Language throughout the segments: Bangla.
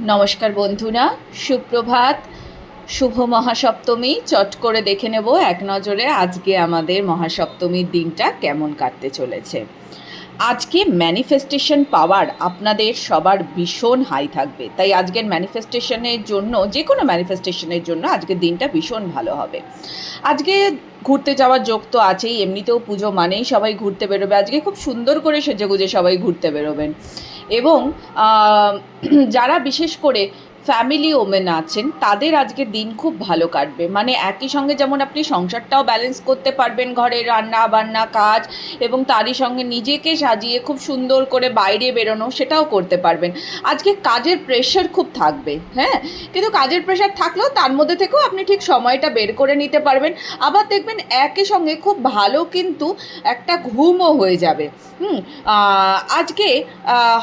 নমস্কার বন্ধুরা, সুপ্রভাত, শুভ মহাসপ্তমী। চট করে দেখে নেব এক নজরে আজকে আমাদের মহাসপ্তমীর দিনটা কেমন কাটতে চলেছে। আজকে ম্যানিফেস্টেশন পাওয়ার আপনাদের সবার ভীষণ হাই থাকবে, তাই আজকের ম্যানিফেস্টেশনের জন্য, যে কোনো ম্যানিফেস্টেশনের জন্য আজকের দিনটা ভীষণ ভালো হবে। আজকে ঘুরতে যাওয়ার যোগ তো আছেই, এমনিতেও পুজো মানেই সবাই ঘুরতে বেরোবে। আজকে খুব সুন্দর করে সেজেগুজে সবাই ঘুরতে বেরোবেন এবং যারা বিশেষ করে ফ্যামিলি ওমেন আছেন তাদের আজকে দিন খুব ভালো কাটবে। মানে একই সঙ্গে যেমন আপনি সংসারটাও ব্যালেন্স করতে পারবেন, ঘরের রান্না বান্না কাজ, এবং তারই সঙ্গে নিজেকে সাজিয়ে খুব সুন্দর করে বাইরে বেরোনো সেটাও করতে পারবেন। আজকে কাজের প্রেশার খুব থাকবে, হ্যাঁ, কিন্তু কাজের প্রেশার থাকলেও তার মধ্যে থেকেও আপনি ঠিক সময়টা বের করে নিতে পারবেন। আবার দেখবেন একই সঙ্গে খুব ভালো কিন্তু একটা ঘুমও হয়ে যাবে। আজকে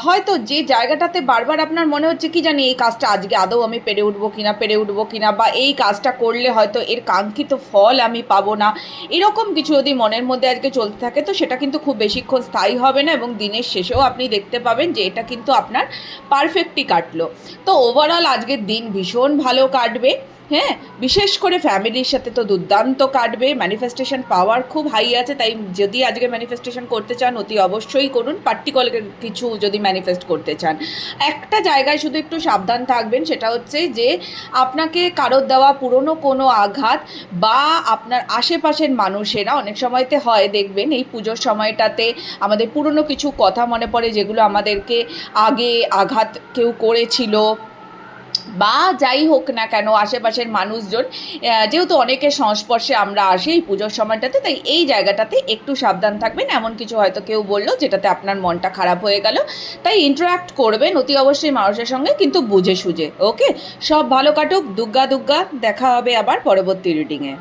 হয়তো যে জায়গাটাতে বারবার আপনার মনে হচ্ছে কি জানি এই কাজটা আজকে আদৌ আমি পেরে উঠবো কিনা, বা এই কাজটা করলে হয়তো এর কাঙ্ক্ষিত ফল আমি পাবো না, এরকম কিছু যদি মনের মধ্যে আজকে চলতে থাকে তো সেটা কিন্তু খুব বেশিক্ষণ স্থায়ী হবে না, এবং দিনের শেষেও আপনি দেখতে পাবেন যে এটা কিন্তু আপনার পারফেক্টলি কাটলো। তো ওভারঅল আজকের দিন ভীষণ ভালো কাটবে। হ্যাঁ, বিশেষ করে ফ্যামিলির সাথে তো দুর্দান্ত কাটবে। ম্যানিফেস্টেশন পাওয়ার খুব হাই আছে, তাই যদি আজকে ম্যানিফেস্টেশন করতে চান অতি অবশ্যই করুন। পার্টিকুলার কিছু যদি ম্যানিফেস্ট করতে চান, একটা জায়গায় শুধু একটু সাবধান থাকবেন, সেটা হচ্ছে যে আপনাকে কারোর দেওয়া পুরনো কোনো আঘাত বা আপনার আশেপাশের মানুষেরা, অনেক সময়তে হয় দেখবেন এই পুজোর সময়টাতে আমাদের পুরনো কিছু কথা মনে পড়ে যেগুলো আমাদেরকে আগে আঘাত কেউ করেছিল, বা যাই হোক না কেন আশেপাশের মানুষজন, যেহেতু অনেকের সংস্পর্শে আমরা আসি এই পুজোর সময়টাতে, তাই এই জায়গাটাতে একটু সাবধান থাকবেন। এমন কিছু হয়তো কেউ বললো যেটাতে আপনার মনটা খারাপ হয়ে গেল, তাই ইন্টারাক্ট করবেন অতি অবশ্যই মানুষের সঙ্গে, কিন্তু বুঝে সুঝে। ওকে, সব ভালো কাটুক। দুগ্গা দুগ্গা। দেখা হবে আবার পরবর্তী রিডিংয়ে।